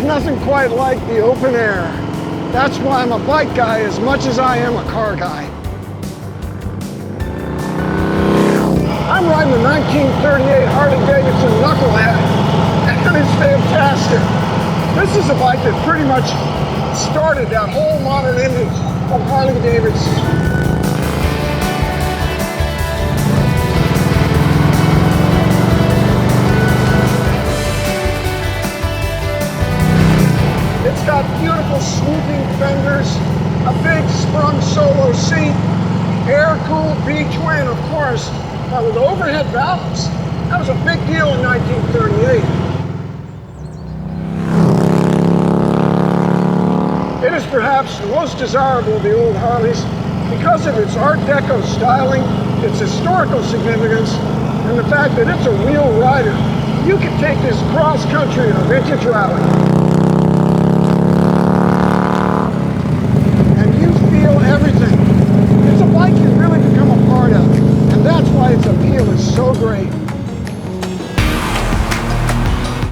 nothing quite like the open air. That's why I'm a bike guy as much as I am a car guy. I'm riding the 1938 Harley Davidson Knucklehead, and it's fantastic. This is a bike that pretty much started that whole modern image of Harley Davidson. It's got beautiful swooping fenders, a big sprung solo seat, air-cooled V-twin, of course, with overhead valves. That was a big deal in 1938. It is perhaps the most desirable of the old Harleys because of its Art Deco styling, its historical significance, and the fact that it's a wheel rider. You can take this cross-country in a vintage rally.